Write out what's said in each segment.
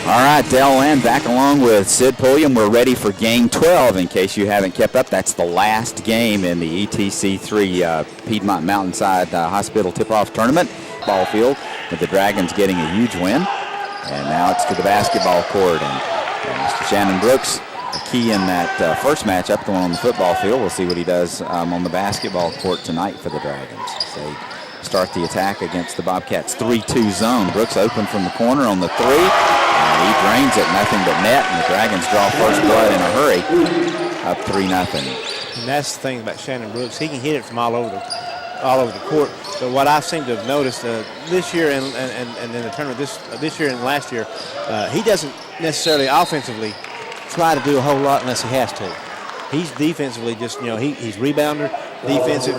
All right, Dell Land back along with Sid Pulliam. We're ready for game 12. In case you haven't kept up, that's the last game in the ETC3 Piedmont Mountainside Hospital tip-off tournament. Ball field with the Dragons getting a huge win. And now it's to the basketball court. And Mr. Shannon Brooks, a key in that first matchup, the one on the football field. We'll see what he does on the basketball court tonight for the Dragons. They start the attack against the Bobcats 3-2 zone. Brooks open from the corner on the three. And he drains it, nothing but net, and the Dragons draw first blood in a hurry, up 3-0. And that's the thing about Shannon Brooks. He can hit it from all over the court. But what I seem to have noticed this year and in the tournament this year and last year, he doesn't necessarily offensively try to do a whole lot unless he has to. He's defensively just, he's rebounder, defensive,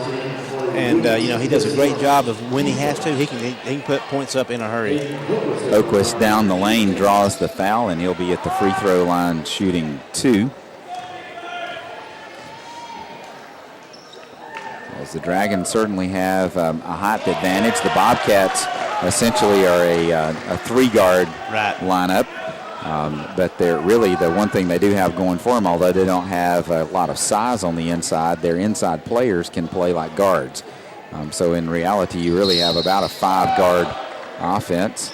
and, he does a great job of when he has to. He can put points up in a hurry. Oquist down the lane draws the foul, and he'll be at the free throw line shooting 2. As the Dragons certainly have a height advantage. The Bobcats essentially are a three-guard lineup. But they're really the one thing they do have going for them, although they don't have a lot of size on the inside, their inside players can play like guards. So in reality, you really have about a 5-guard offense.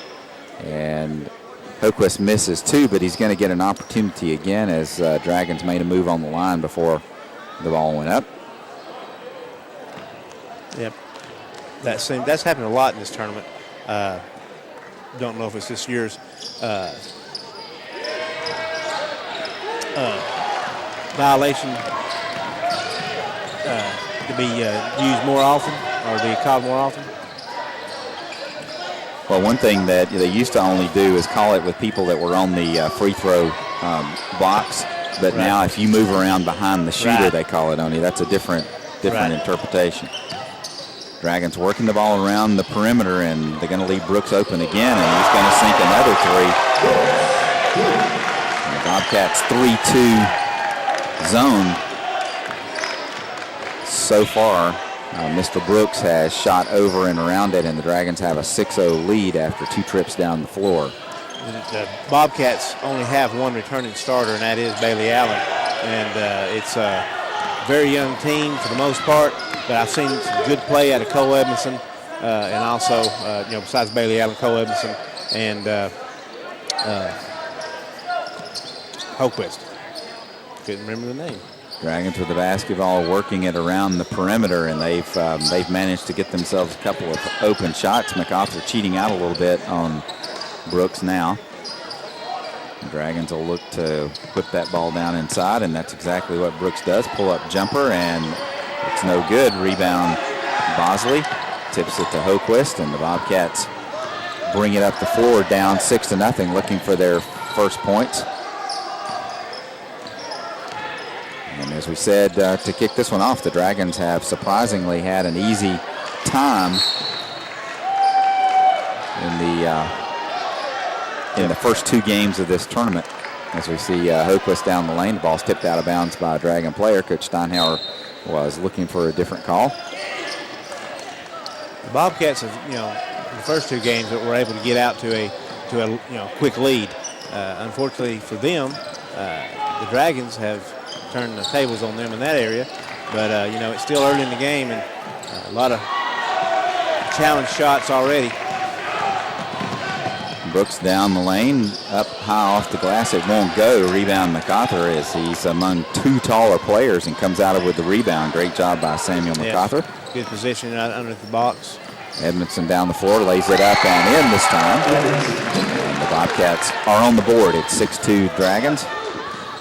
And Hoquist misses 2, but he's going to get an opportunity again as Dragons made a move on the line before the ball went up. Yep, that's happened a lot in this tournament. Don't know if it's this year's violation to be used more often or be called more often? Well, one thing that they used to only do is call it with people that were on the free throw box, but now if you move around behind the shooter, they call it on you. That's a different interpretation. Dragons working the ball around the perimeter, and they're going to leave Brooks open again, and he's going to sink another 3. Bobcats 3-2 zone. So far, Mr. Brooks has shot over and around it, and the Dragons have a 6-0 lead after 2 trips down the floor. The Bobcats only have one returning starter, and that is Bailey Allen. And it's a very young team for the most part, but I've seen some good play out of Cole Edmondson, and also, besides Bailey Allen, Cole Edmondson, and Hoquist. Couldn't remember the name. Dragons with the basketball, working it around the perimeter, and they've managed to get themselves a couple of open shots. MacArthur cheating out a little bit on Brooks now. The Dragons will look to put that ball down inside, and that's exactly what Brooks does. Pull-up jumper, and it's no good. Rebound, Bosley tips it to Hoquist, and the Bobcats bring it up the floor, down 6-0, looking for their first points. And as we said, to kick this one off, the Dragons have surprisingly had an easy time in the first 2 games of this tournament. As we see Hoquist down the lane, the ball's tipped out of bounds by a Dragon player. Coach Steinhauer was looking for a different call. The Bobcats have, in the first 2 games that were able to get out to a quick lead. Unfortunately for them, the Dragons have turned the tables on them in that area. But, it's still early in the game, and a lot of challenge shots already. Brooks down the lane, up high off the glass. It won't go. Rebound MacArthur as he's among 2 taller players and comes out with the rebound. Great job by Samuel MacArthur. Good position under the box. Edmondson down the floor, lays it up and in this time. And the Bobcats are on the board. It's 6-2 Dragons.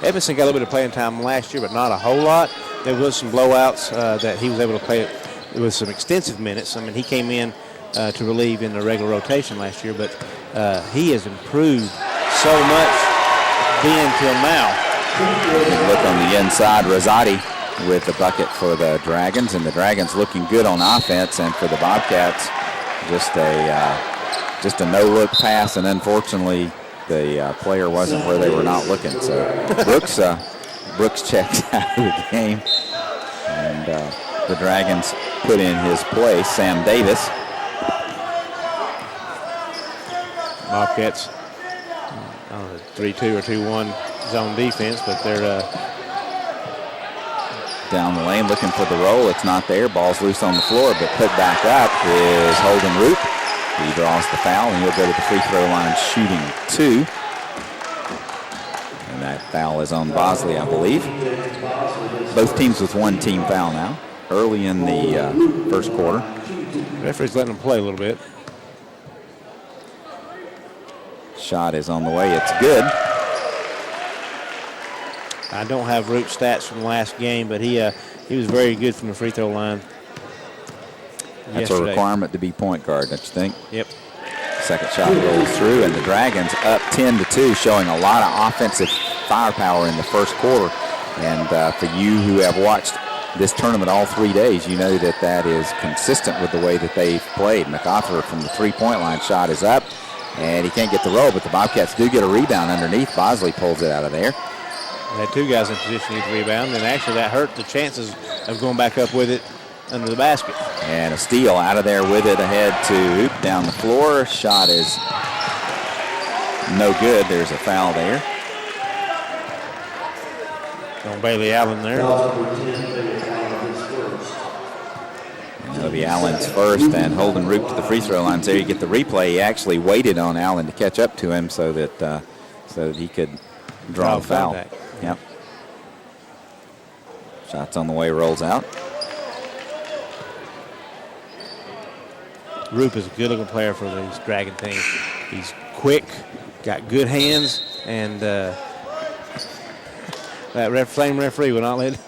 Edmondson got a little bit of playing time last year, but not a whole lot. There was some blowouts that he was able to play with some extensive minutes. I mean, he came in to relieve in the regular rotation last year, but he has improved so much then till now. Look on the inside, Rosati with the bucket for the Dragons, and the Dragons looking good on offense, and for the Bobcats, just a no-look pass, and unfortunately, the player wasn't where they were not looking. So Brooks checks out of the game, and the Dragons put in his place Sam Davis. Bobcats 3-2 or 2-1 zone defense, but they're down the lane looking for the roll. It's not there. Ball's loose on the floor, but put back up is Holden Roop. He draws the foul, and he'll go to the free throw line shooting 2. And that foul is on Bosley, I believe. Both teams with one team foul now, early in the first quarter. Referee's letting them play a little bit. Shot is on the way. It's good. I don't have Roop stats from the last game, but he was very good from the free throw line. That's a requirement to be point guard, don't you think? Yep. Second shot rolls through, and the Dragons up 10-2, showing a lot of offensive firepower in the first quarter. And for you who have watched this tournament all 3 days, you know that that is consistent with the way that they've played. MacArthur from the three-point line shot is up, and he can't get the roll, but the Bobcats do get a rebound underneath. Bosley pulls it out of there. They had 2 guys in position to get the rebound, and actually that hurt the chances of going back up with it under the basket. And a steal out of there with it ahead to Hoop down the floor. Shot is no good. There's a foul there. On Bailey Allen there. And it'll be Allen's first, and Holden Roop to the free throw line. So you get the replay. He actually waited on Allen to catch up to him so that he could draw the foul. Back. Yep. Shots on the way, rolls out. Roop is a good-looking player for these Dragon teams. He's quick, got good hands, and that flame referee will not let it.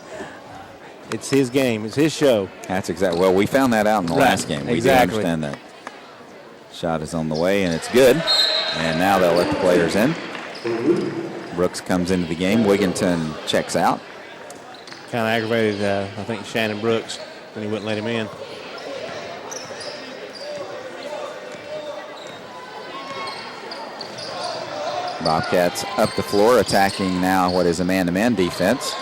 It's his game. It's his show. That's exactly. Well, we found that out in the last game. We exactly. do understand that. Shot is on the way, and it's good. And now they'll let the players in. Brooks comes into the game. Wigginton checks out. Kind of aggravated, I think, Shannon Brooks when he wouldn't let him in. Bobcats up the floor, attacking now what is a man-to-man defense.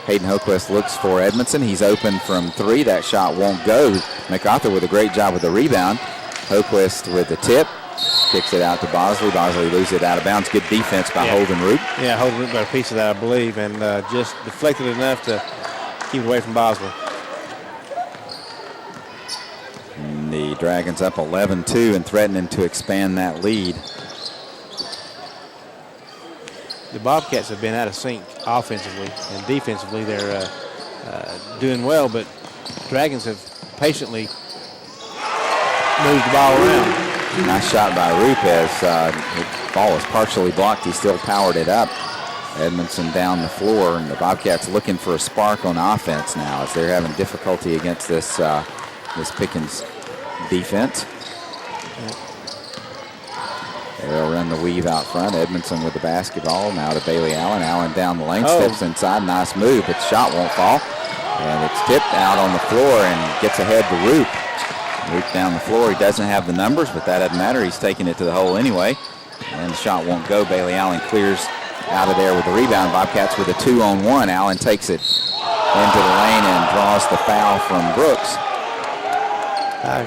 Hayden Hoquist looks for Edmondson. He's open from 3. That shot won't go. MacArthur with a great job with the rebound. Hoquist with the tip. Kicks it out to Bosley. Bosley loses it out of bounds. Good defense by Holden Roop. Yeah, Holden Roop got a piece of that, I believe, and just deflected enough to keep away from Bosley. And the Dragons up 11-2 and threatening to expand that lead. The Bobcats have been out of sync offensively, and defensively they're doing well, but Dragons have patiently moved the ball around. Nice shot by Roop as the ball was partially blocked. He still powered it up. Edmondson down the floor, and the Bobcats looking for a spark on offense now as they're having difficulty against this Pickens defense. They'll run the weave out front. Edmondson with the basketball. Now to Bailey Allen. Allen down the lane, steps inside. Nice move, but the shot won't fall. And it's tipped out on the floor and gets ahead to Roop. Roop down the floor. He doesn't have the numbers, but that doesn't matter. He's taking it to the hole anyway. And the shot won't go. Bailey Allen clears out of there with the rebound. Bobcats with a 2-on-1. Allen takes it into the lane and draws the foul from Brooks. I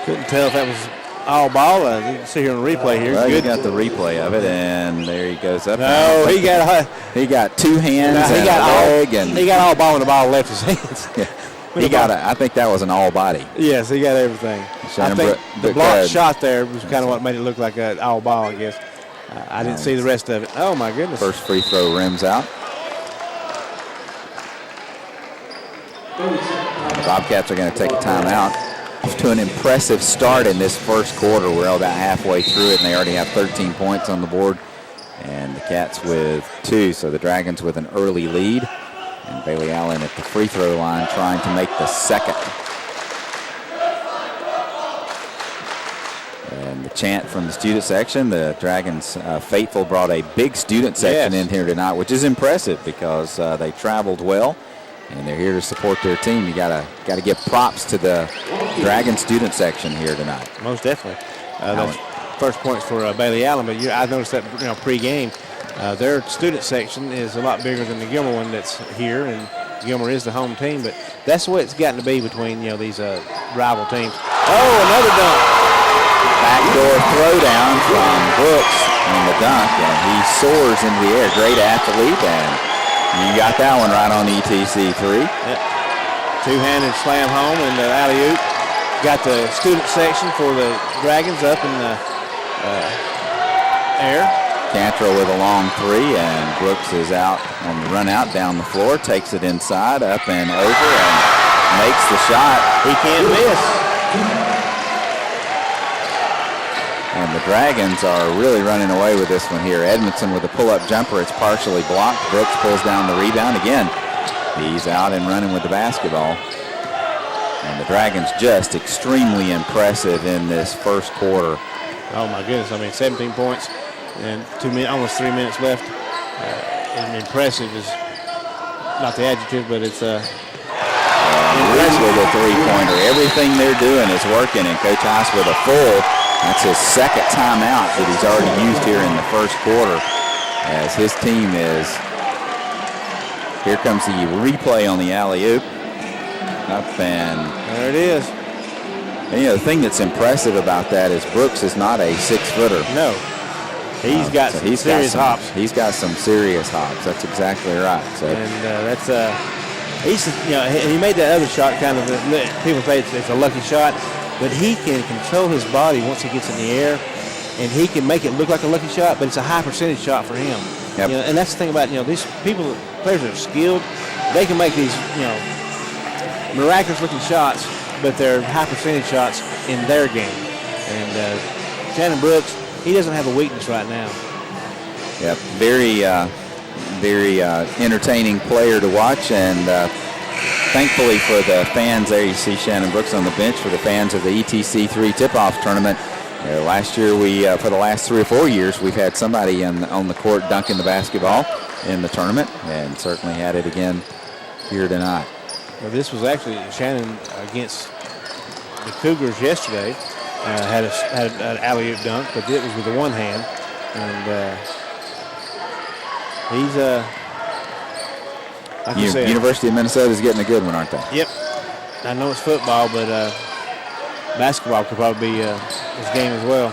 couldn't tell if that was all ball. You can see here on the replay here. Well, you got the replay of it, and there he goes up. No, he got 2 hands and a leg. And he got all ball and the ball left his hands. Yeah. I think that was an all body. Yes, he got everything. I think the blocked shot there was kind of what made it look like an all ball, I guess. I didn't see the rest of it. Oh, my goodness. First free throw rims out. The Bobcats are going to take a timeout. To an impressive start in this first quarter. We're about halfway through it, and they already have 13 points on the board. And the Cats with 2, so the Dragons with an early lead. And Bailey Allen at the free throw line trying to make the second. And the chant from the student section, the Dragons faithful brought a big student section in here tonight, which is impressive because they traveled well. And they're here to support their team. You gotta give props to the Dragon student section here tonight. Most definitely. That's first points for Bailey Allen, but I noticed that pre-game, their student section is a lot bigger than the Gilmer one that's here, and Gilmer is the home team. But that's what it's gotten to be between these rival teams. Oh, another dunk! Backdoor throwdown from Brooks, on the dunk, and he soars into the air. Great athlete, and you got that one right on ETC 3. Yep. Two-handed slam home and the alley-oop. Got the student section for the Dragons up in the air. Cantrell with a long three, and Brooks is out on the run out down the floor, takes it inside, up and over, and makes the shot. He can't miss. And the Dragons are really running away with this one here. Edmondson with a pull-up jumper. It's partially blocked. Brooks pulls down the rebound again. He's out and running with the basketball. And the Dragons just extremely impressive in this first quarter. Oh, my goodness. I mean, 17 points and almost 3 minutes left. And impressive is not the adjective, but it's Brooks with a three-pointer. Everything they're doing is working, and Coach Haas with a full. That's his second timeout that he's already used here in the first quarter, as his team is. Here comes the replay on the alley-oop. Up and there it is. And, the thing that's impressive about that is Brooks is not a 6-footer. No. He's got some serious hops. He's got some serious hops. That's exactly right. So. And that's he made that other shot kind of. People say it's a lucky shot, but he can control his body once he gets in the air, and he can make it look like a lucky shot, but it's a high percentage shot for him. Yep. And that's the thing about these people, players that are skilled, they can make these miraculous looking shots, but they're high percentage shots in their game. And Shannon Brooks, he doesn't have a weakness right now. Yep, very entertaining player to watch, and thankfully for the fans there, you see Shannon Brooks on the bench. For the fans of the ETC 3 tip-off tournament, last year for the last 3 or 4 years, we've had somebody on the court dunking the basketball in the tournament, and certainly had it again here tonight. Well, this was actually Shannon against the Cougars yesterday. Had an alley-oop dunk, but it was with the one hand, and he's University of Minnesota is getting a good one, aren't they? Yep. I know it's football, but basketball could probably be his game as well.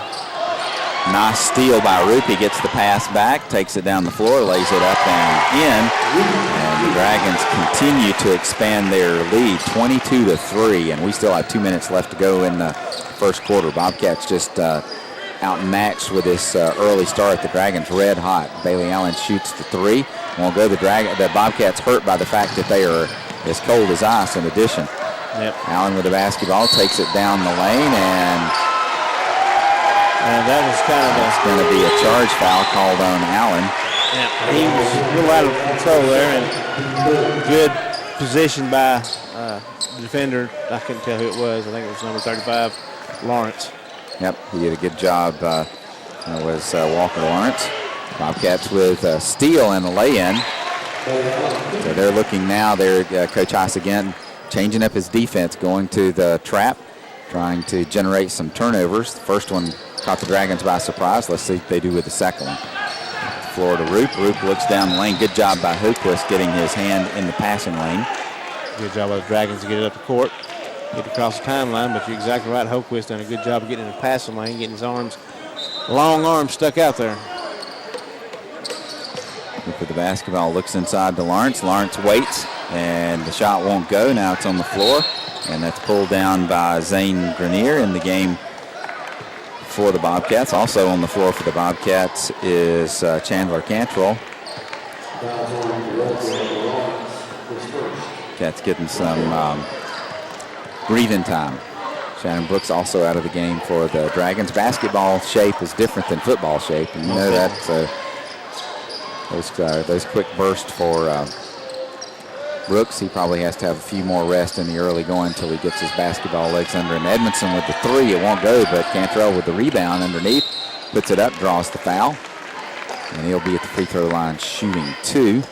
Nice steal by Roop. He gets the pass back, takes it down the floor, lays it up and in. And the Dragons continue to expand their lead, 22-3, and we still have 2 minutes left to go in the first quarter. Bobcats just outmatched with this early start. The Dragons red hot. Bailey Allen shoots the three. Won't go. The Bobcats hurt by the fact that they are as cold as ice in addition. Yep. Allen with the basketball, takes it down the lane, and that was going to be a charge foul called on Allen. Yeah, he was a little out of control there, and good position by the defender. I couldn't tell who it was. I think it was number 35, Lawrence. Yep, he did a good job. It was Walker Lawrence. Bobcats with a steal and a lay-in. So they're looking now. Coach Haas again changing up his defense, going to the trap, trying to generate some turnovers. The first one caught the Dragons by surprise. Let's see what they do with the second one. Floor to Roop. Roop looks down the lane. Good job by Hooquist getting his hand in the passing lane. Good job by the Dragons to get it up the court, get across the timeline, but you're exactly right. Hooquist done a good job of getting in the passing lane, getting his long arms stuck out there. Look at the basketball, looks inside to Lawrence. Lawrence waits, and the shot won't go. Now it's on the floor, and that's pulled down by Zane Grenier in the game for the Bobcats. Also on the floor for the Bobcats is Chandler Cantrell. Cats getting some breathing time. Shannon Brooks also out of the game for the Dragons. Basketball shape is different than football shape, and you know that. So those quick bursts for Brooks, he probably has to have a few more rest in the early going until he gets his basketball legs under him. Edmondson with the three, it won't go, but Cantrell with the rebound underneath, puts it up, draws the foul, and he'll be at the free throw line shooting two.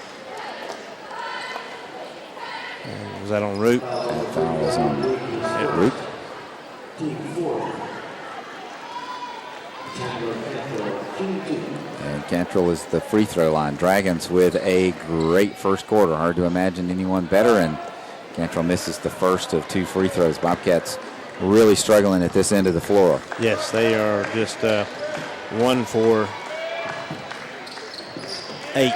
Was that on Roop? That foul was on Roop. And Cantrell is the free throw line. Dragons with a great first quarter. Hard to imagine anyone better, and Cantrell misses the first of two free throws. Bobcats really struggling at this end of the floor. Yes, they are just 1 for 8.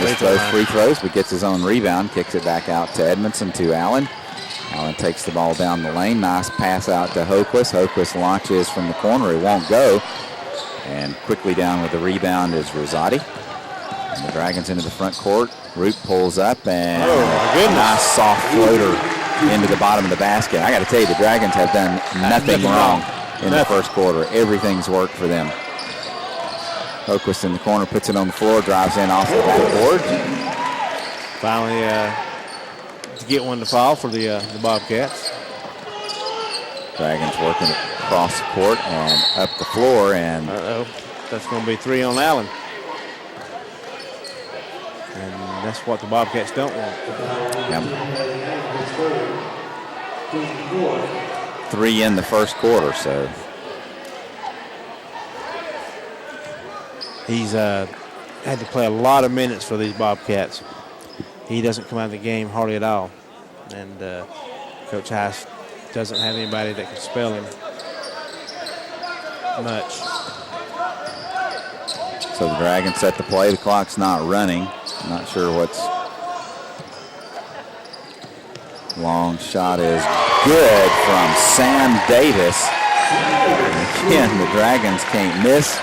Missed both free throws, but gets his own rebound, kicks it back out to Edmondson to Allen. Allen takes the ball down the lane. Nice pass out to Hoquist. Hoquist launches from the corner. It won't go. And quickly down with the rebound is Rosati. And the Dragons into the front court. Roop pulls up and a nice soft floater into the bottom of the basket. I got to tell you, the Dragons have done nothing wrong in the first quarter. Everything's worked for them. Hoquist in the corner, puts it on the floor, drives in off the backboard. Finally, to get one to fall for the Bobcats. Dragons working across the court and up the floor, and that's going to be 3 on Allen. And that's what the Bobcats don't want. Yep. 3 in the first quarter, so. He's had to play a lot of minutes for these Bobcats. He doesn't come out of the game hardly at all. And Coach Heiss doesn't have anybody that can spell him much. So the Dragons set the play. The clock's not running. I'm not sure what's. Long shot is good from Sam Davis. And again, the Dragons can't miss.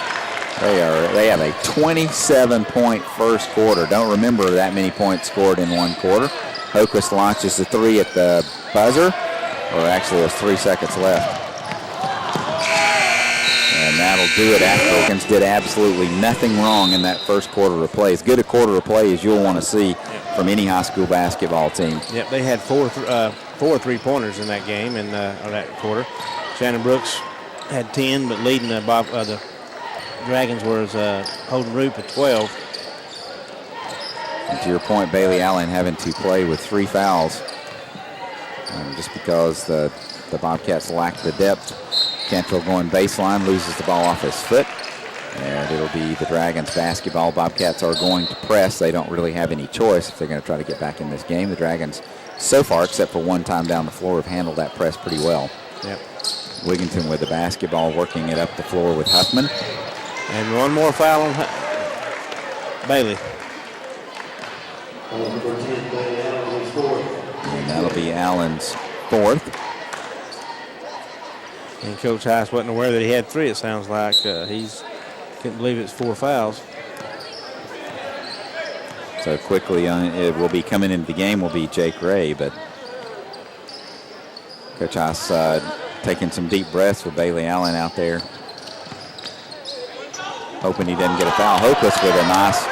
They have a 27-point first quarter. Don't remember that many points scored in one quarter. Hoquist launches the 3 at the buzzer, or actually there's 3 seconds left. And that'll do it after Pickens did absolutely nothing wrong in that first quarter of play. As good a quarter of play as you'll want to see from any high school basketball team. Yep, they had four 3-pointers in that game or that quarter. Shannon Brooks had 10, but leading the Dragons was Holden Roop at 12. And to your point, Bailey Allen having to play with 3 fouls just because the Bobcats lack the depth. Cantrell going baseline, loses the ball off his foot. And it'll be the Dragons basketball. Bobcats are going to press. They don't really have any choice if they're going to try to get back in this game. The Dragons, so far, except for one time down the floor, have handled that press pretty well. Yep. Wigginton with the basketball, working it up the floor with Huffman. And one more foul on Bailey. And that'll be Allen's 4th. And Coach Heiss wasn't aware that he had 3, it sounds like. He's couldn't believe it's 4 fouls. So quickly, it will be coming into the game will be Jake Ray, but Coach Heiss taking some deep breaths with Bailey Allen out there, hoping he doesn't get a foul. Hoquist with a nice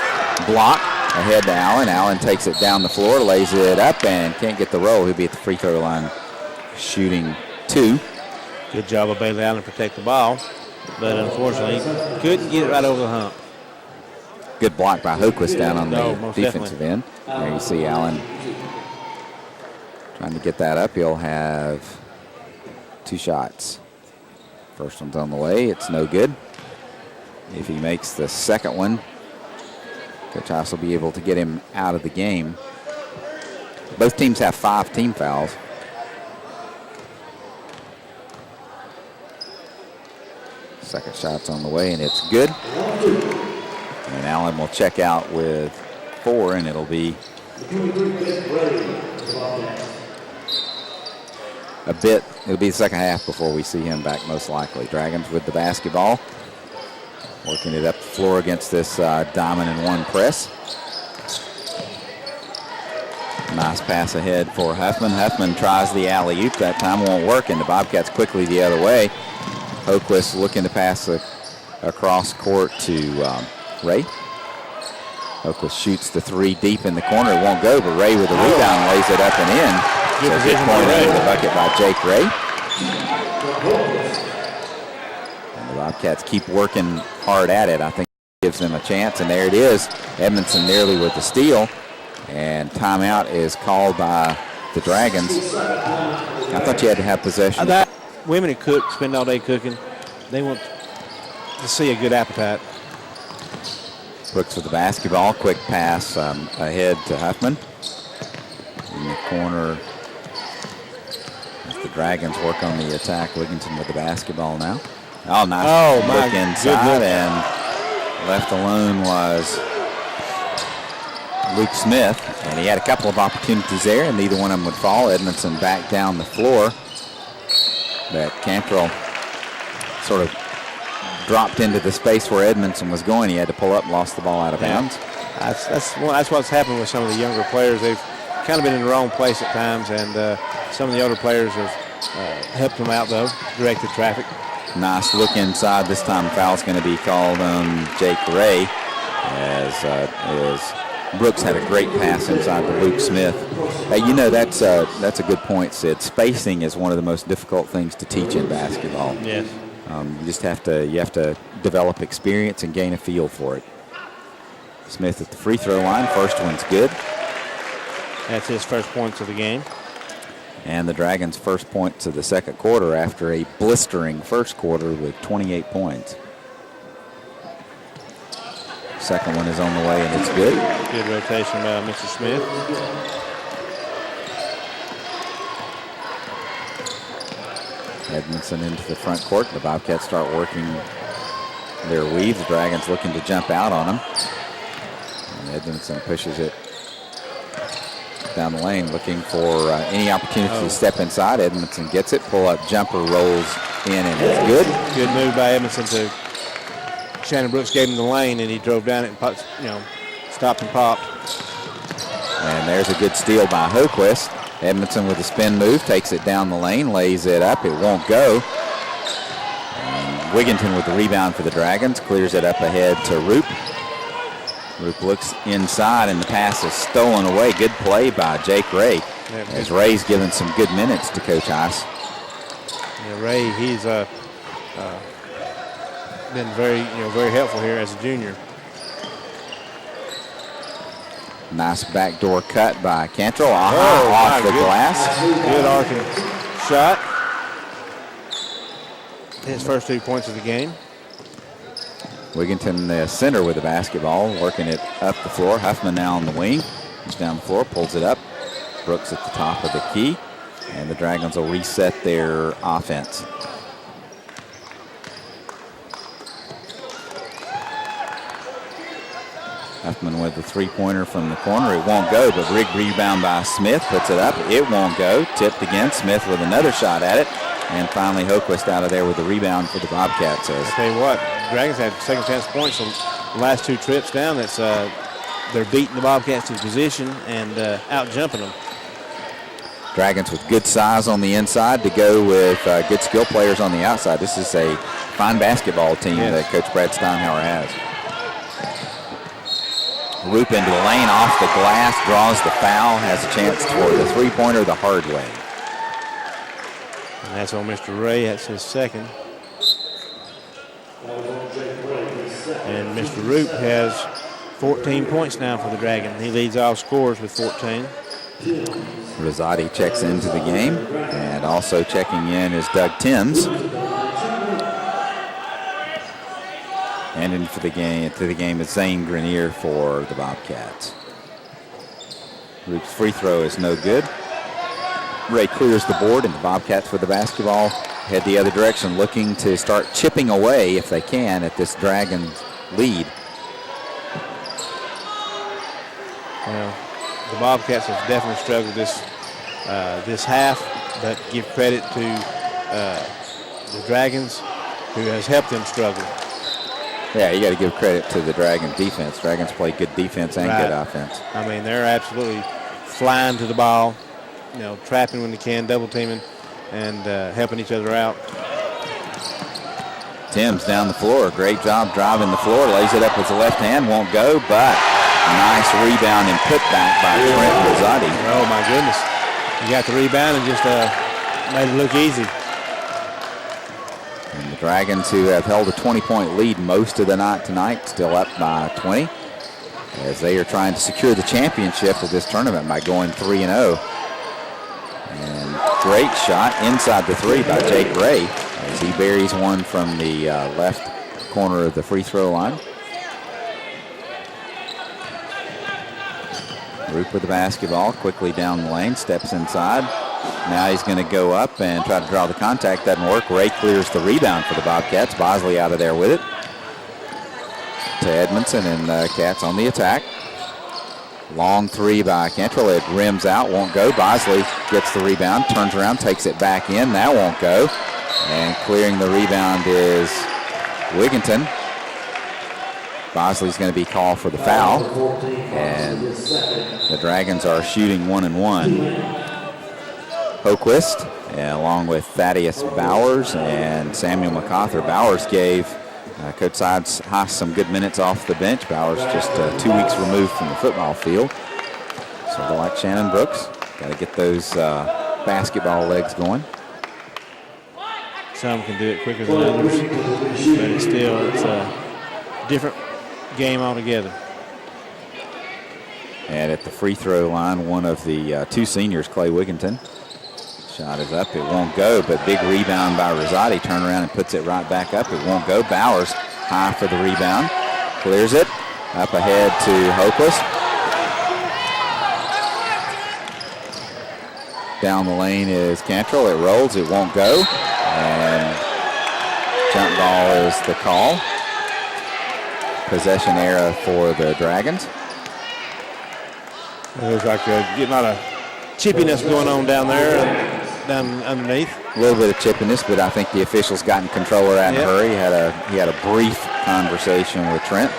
block ahead to Allen. Allen takes it down the floor, lays it up, and can't get the roll. He'll be at the free throw line shooting 2. Good job of Bailey Allen to protect the ball, but unfortunately couldn't get it right over the hump. Good block by Hoquist down on the defensive definitely. end. There you see Allen trying to get that up. He'll have 2 shots. First one's on the way. It's no good. If he makes the second one, Coach Heiss will be able to get him out of the game. Both teams have 5 team fouls. Second shot's on the way, and it's good. And Allen will check out with 4, and it'll be it'll be the second half before we see him back, most likely. Dragons with the basketball, working it up the floor against this diamond and 1 press. Nice pass ahead for Huffman. Huffman tries the alley-oop. That time won't work, and the Bobcats quickly the other way. Hoquist looking to pass across court to Ray. Hoquist shoots the 3 deep in the corner. It won't go, but Ray with the rebound lays it up and in. So good point under the bucket by Jake Ray. And the Bobcats keep working hard at it. I think it gives them a chance, and there it is. Edmondson nearly with the steal, and timeout is called by the Dragons. I thought you had to have possession. Women who cook, spend all day cooking, they want to see a good appetite. Brooks with the basketball. Quick pass ahead to Huffman. In the corner, as the Dragons work on the attack. Wigginton with the basketball now. Oh, nice look inside, and left alone was Luke Smith, and he had a couple of opportunities there, and neither one of them would fall. Edmondson back down the floor. But Cantrell sort of dropped into the space where Edmondson was going. He had to pull up, lost the ball out of bounds. That's what's happened with some of the younger players. They've kind of been in the wrong place at times, and some of the older players have helped them out, though, directed traffic. Nice look inside. This time foul's going to be called on Jake Ray, as Brooks had a great pass inside to Luke Smith. Hey, you know, that's a good point, Sid. Spacing is one of the most difficult things to teach in basketball. Yes. You just have to develop experience and gain a feel for it. Smith at the free throw line. First one's good. That's his first points of the game. And the Dragons' first points of the second quarter after a blistering first quarter with 28 points. Second one is on the way, and it's good. Good rotation by Mr. Smith. Edmondson into the front court. The Bobcats start working their weave. The Dragons looking to jump out on them. And Edmondson pushes it down the lane, looking for any opportunity to step inside. Edmondson gets it. Pull-up jumper rolls in, and it's good. Good move by Edmondson to Shannon Brooks gave him the lane, and he drove down it and popped, stopped and popped. And there's a good steal by Hoquist. Edmondson with a spin move, takes it down the lane, lays it up. It won't go. And Wigginton with the rebound for the Dragons, clears it up ahead to Roop. Roop looks inside, and the pass is stolen away. Good play by Jake Ray, as Ray's given some good minutes to Coach Ice. Yeah, Ray, he's been very helpful here as a junior. Nice backdoor cut by Cantrell. Off the glass. Good arcing shot. His first 2 points of the game. Wigginton, the center, with the basketball, working it up the floor. Huffman now on the wing. He's down the floor, pulls it up. Brooks at the top of the key. And the Dragons will reset their offense. Huffman with the three-pointer from the corner. It won't go, but big rebound by Smith. Puts it up. It won't go. Tipped again. Smith with another shot at it. And finally, Hoquist out of there with the rebound for the Bobcats. I'll tell you what, Dragons had second chance points on the last 2 trips down. They're beating the Bobcats to position and out-jumping them. Dragons with good size on the inside to go with good skill players on the outside. This is a fine basketball team that Coach Brad Steinhauer has. Roop into the lane, off the glass, draws the foul, has a chance for the three-pointer the hard way. And that's on Mr. Ray. That's his second. And Mr. Roop has 14 points now for the Dragon. He leads all scorers with 14. Rosati checks into the game, and also checking in is Doug Timms. And in for the game is Zane Grenier for the Bobcats. Roop's free throw is no good. Ray clears the board, and the Bobcats with the basketball head the other direction, looking to start chipping away, if they can, at this Dragons lead. Well, the Bobcats have definitely struggled this half, but give credit to the Dragons, who has helped them struggle. Yeah, you got to give credit to the Dragons defense. Dragons play good defense and good offense. I mean, they're absolutely flying to the ball, trapping when they can, double teaming, and helping each other out. Timms down the floor. Great job driving the floor. Lays it up with the left hand. Won't go, but a nice rebound and putback by Trent Rosati. Oh, my goodness. You got the rebound and just made it look easy. And the Dragons, who have held a 20-point lead most of the night tonight, still up by 20, as they are trying to secure the championship of this tournament by going 3-0. And great shot inside the three by Jake Ray, as he buries one from the left corner of the free throw line. Roop with the basketball, quickly down the lane, steps inside. Now he's going to go up and try to draw the contact. Doesn't work. Ray clears the rebound for the Bobcats. Bosley out of there with it. To Edmondson, and the Cats on the attack. Long three by Cantrell. It rims out, won't go. Bosley gets the rebound, turns around, takes it back in. That won't go. And clearing the rebound is Wigginton. Bosley's going to be called for the foul. And the Dragons are shooting 1-1. Hoquist, along with Thaddeus Bowers and Samuel MacArthur. Bowers gave Coach Sides Haas some good minutes off the bench. Bowers just 2 weeks removed from the football field. So like Shannon Brooks, got to get those basketball legs going. Some can do it quicker than others, but it's a different game altogether. And at the free throw line, one of the two seniors, Clay Wigginton. Shot is up, it won't go, but big rebound by Rosati. Turn around and puts it right back up. It won't go. Bowers high for the rebound. Clears it. Up ahead to Hoquist. Down the lane is Cantrell. It rolls, it won't go. And jump ball is the call. Possession error for the Dragons. There's like a lot of chippiness going on down there. Down underneath. A little bit of chippiness, but I think the officials got in control of that in a hurry. He had a brief conversation with Trent.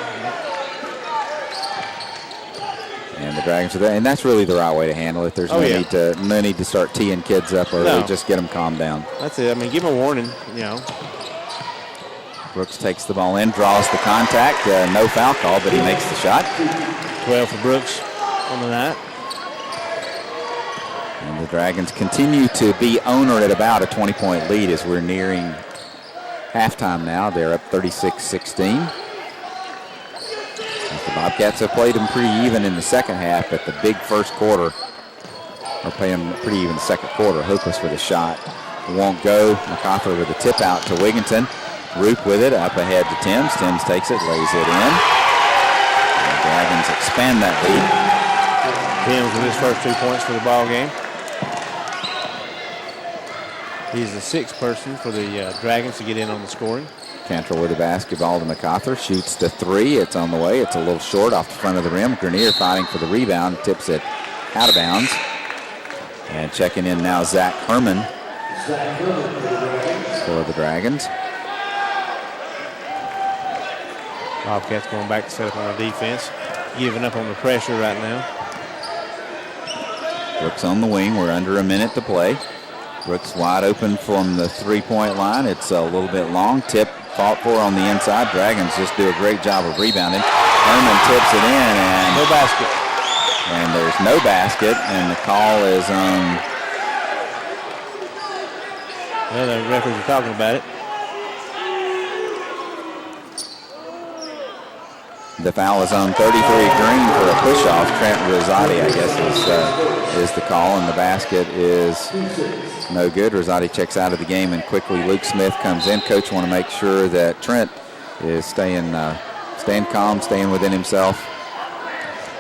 And the Dragons are there, and that's really the right way to handle it. There's no need to start teeing kids up early. Just get them calmed down. That's it. I mean, give them a warning, Brooks takes the ball in, draws the contact. No foul call, but he makes the shot. 12 for Brooks on the night. And the Dragons continue to be owner at about a 20-point lead as we're nearing halftime now. They're up 36-16. The Bobcats have played them pretty even in the second half, but the big first quarter are playing them pretty even the second quarter. Hopeless with a shot. It won't go. MacArthur with a tip out to Wigginton. Roop with it, up ahead to Timms. Timms takes it, lays it in. And the Dragons expand that lead. Timms with his first 2 points for the ball game. He's the sixth person for the Dragons to get in on the scoring. Cantrell with the basketball to MacArthur. Shoots the three. It's on the way. It's a little short off the front of the rim. Grenier fighting for the rebound. Tips it out of bounds. And checking in now Zach Herman for the Dragons. Bobcats going back to set up on the defense. Giving up on the pressure right now. Brooks on the wing. We're under a minute to play. Brooks wide open from the three-point line. It's a little bit long. Tip fought for on the inside. Dragons just do a great job of rebounding. Herman tips it in. And no basket. And there's no basket. And the call is on. Well, the referees are talking about it. The foul is on 33 Green for a push-off. Trent Rosati, I guess, is the call, and the basket is no good. Rosati checks out of the game, and quickly Luke Smith comes in. Coach want to make sure that Trent is staying calm, staying within himself.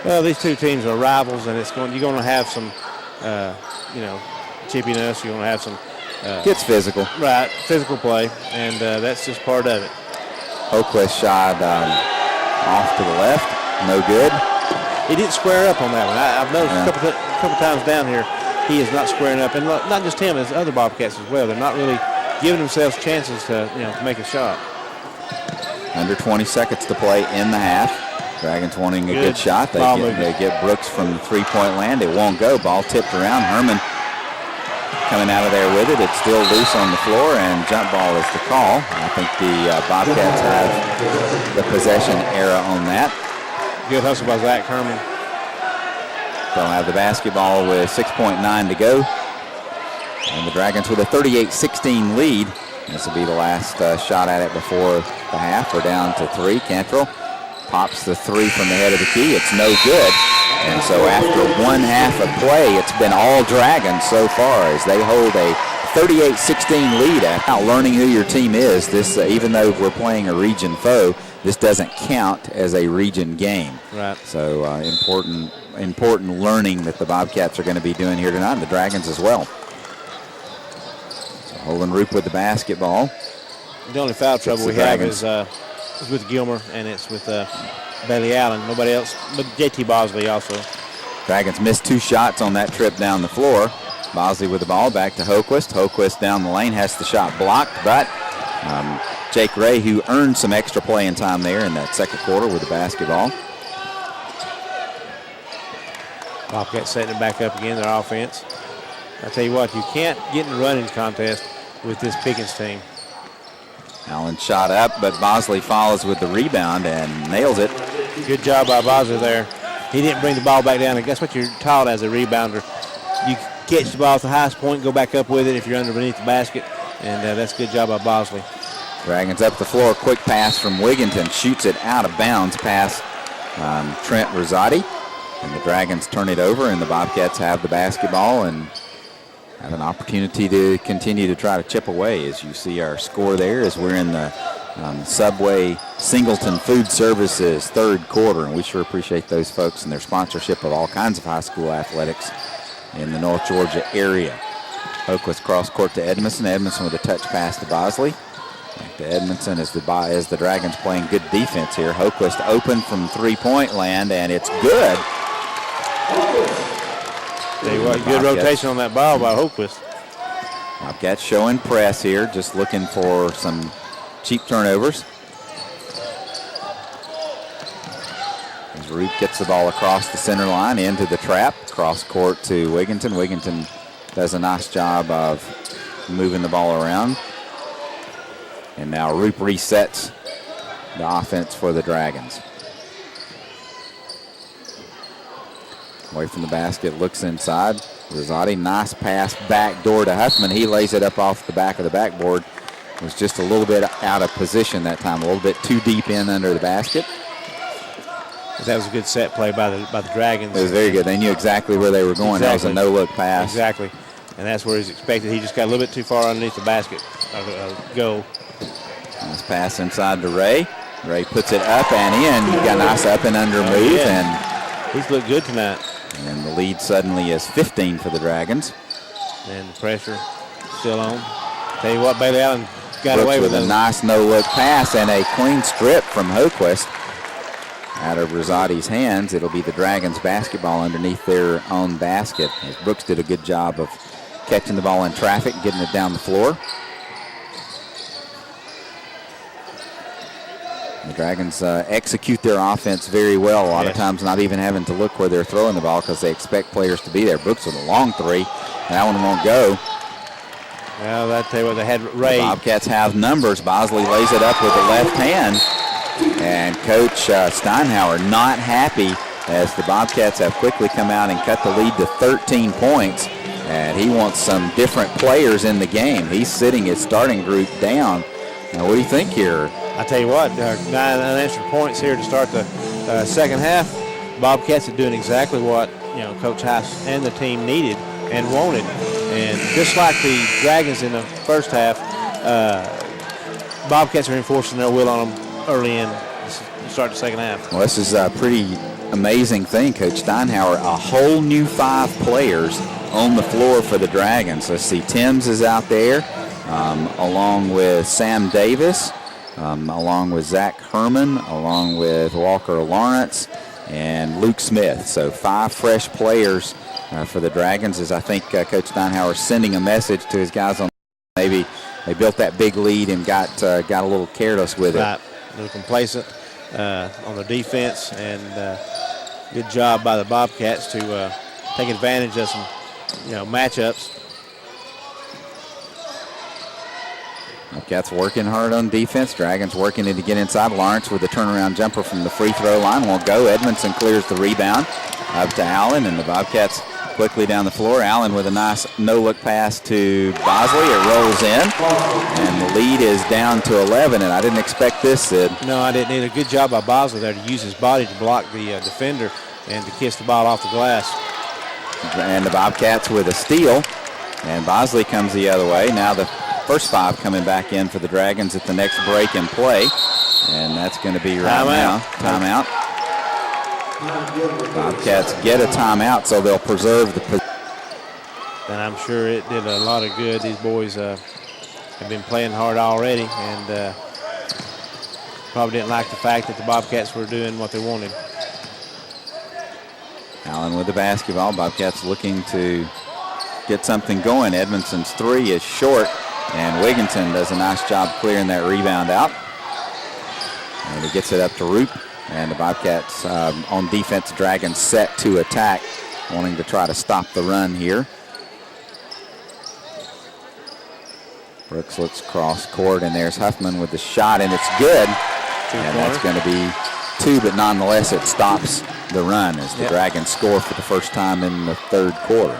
Well, these two teams are rivals, and you're going to have some, chippiness. You're going to have some. Gets physical. Right, physical play, and that's just part of it. Oquist shot off to the left, no good. He didn't square up on that one. I've noticed a couple times down here, he is not squaring up, and not just him, as other Bobcats as well. They're not really giving themselves chances to make a shot. Under 20 seconds to play in the half. Dragons wanting a good shot. They get Brooks from the three-point land. It won't go. Ball tipped around. Herman coming out of there with it. It's still loose on the floor, and jump ball is the call. I think the Bobcats have the possession error on that. Good hustle by Zach Herman. They'll have the basketball with 6.9 to go. And the Dragons with a 38-16 lead. This will be the last shot at it before the half. We're down to three. Cantrell pops the three from the head of the key. It's no good. And so after one half of play, it's been all Dragons so far as they hold a 38-16 lead. Out learning who your team is, this even though we're playing a region foe, this doesn't count as a region game. Right. So important learning that the Bobcats are going to be doing here tonight, and the Dragons as well. So Holden Roop with the basketball. The only foul trouble we have is with Gilmer, and it's with Bailey Allen. Nobody else, but JT Bosley also. Dragons missed 2 shots on that trip down the floor. Bosley with the ball back to Hoquist. Hoquist down the lane has the shot blocked, but Jake Ray, who earned some extra playing time there in that second quarter with the basketball. Bobcats setting it back up again, their offense. I tell you what, you can't get in the running contest with this Pickens team. Allen shot up, but Bosley follows with the rebound and nails it. Good job by Bosley there. He didn't bring the ball back down, and guess what you're taught as a rebounder? You catch the ball at the highest point, go back up with it if you're underneath the basket, and that's a good job by Bosley. Dragons up the floor, quick pass from Wigginton, shoots it out of bounds past Trent Rosati. And the Dragons turn it over, and the Bobcats have the basketball and have an opportunity to continue to try to chip away. As you see our score there, as we're in the Subway Singleton Food Services third quarter, and we sure appreciate those folks and their sponsorship of all kinds of high school athletics in the North Georgia area. Hoquist cross court to Edmondson. Edmondson with a touch pass to Bosley. Back to Edmondson as the Dragons playing good defense here. Hoquist open from three-point land, and it's good. Tell you what, good rotation on that ball by Hoquist. Bobcats showing press here, just looking for some cheap turnovers. As Roop gets the ball across the center line into the trap, cross court to Wigginton. Wigginton does a nice job of moving the ball around. And now Roop resets the offense for the Dragons. Away from the basket, looks inside. Rosati, nice pass back door to Huffman. He lays it up off the back of the backboard. Was just a little bit out of position that time, a little bit too deep in under the basket. That was a good set play by the Dragons. It was very good. They knew exactly where they were going. Exactly. That was a no-look pass. Exactly. And that's where he's expected. He just got a little bit too far underneath the basket. Goal. Nice pass inside to Ray. Ray puts it up and in. He got a nice up and under move. Yeah. And he's looked good tonight. And the lead suddenly is 15 for the Dragons. And the pressure still on. Tell you what, Bailey Allen got Brooks away with a nice no-look pass and a clean strip from Hoquist out of Rosati's hands. It'll be the Dragons basketball underneath their own basket, as Brooks did a good job of catching the ball in traffic, getting it down the floor. The Dragons execute their offense very well. A lot of times not even having to look where they're throwing the ball because they expect players to be there. Brooks with a long three. That one won't go. Well, I tell you what, they had Ray. The Bobcats have numbers. Bosley lays it up with the left hand. And Coach Steinhauer not happy as the Bobcats have quickly come out and cut the lead to 13 points. And he wants some different players in the game. He's sitting his starting group down. Now, what do you think here? I tell you what, 9 unanswered points here to start the second half. Bobcats are doing exactly what Coach Heiss and the team needed and wanted. And just like the Dragons in the first half, Bobcats are enforcing their will on them early in to start the second half. Well, this is a pretty amazing thing, Coach Steinhauer. A whole new 5 players on the floor for the Dragons. Let's see, Timms is out there along with Sam Davis, along with Zach Herman, along with Walker Lawrence, and Luke Smith. So 5 fresh players for the Dragons, as I think Coach Steinhauer is sending a message to his guys on maybe they built that big lead and got a little careless with it. Right. A little complacent on the defense, and good job by the Bobcats to take advantage of some matchups. Bobcats working hard on defense. Dragons working to get inside. Lawrence with a turnaround jumper from the free throw line won't go. Edmondson clears the rebound up to Allen, and the Bobcats quickly down the floor. Allen with a nice no-look pass to Bosley. It rolls in, and the lead is down to 11, and I didn't expect this, Sid. No, I didn't. A good job by Bosley there to use his body to block the defender and to kiss the ball off the glass. And the Bobcats with a steal, and Bosley comes the other way. Now the first 5 coming back in for the Dragons at the next break and play, and that's going to be right now. Timeout. Bobcats get a timeout, so they'll preserve the position. And I'm sure it did a lot of good. These boys have been playing hard already, and probably didn't like the fact that the Bobcats were doing what they wanted. Allen with the basketball. Bobcats looking to get something going. Edmondson's three is short, and Wigginton does a nice job clearing that rebound out. And he gets it up to Roop, and the Bobcats on defense, Dragons set to attack, wanting to try to stop the run here. Brooks looks cross court, and there's Huffman with the shot, and it's good. And that's going to be two, but nonetheless it stops the run as the Dragons score for the first time in the third quarter.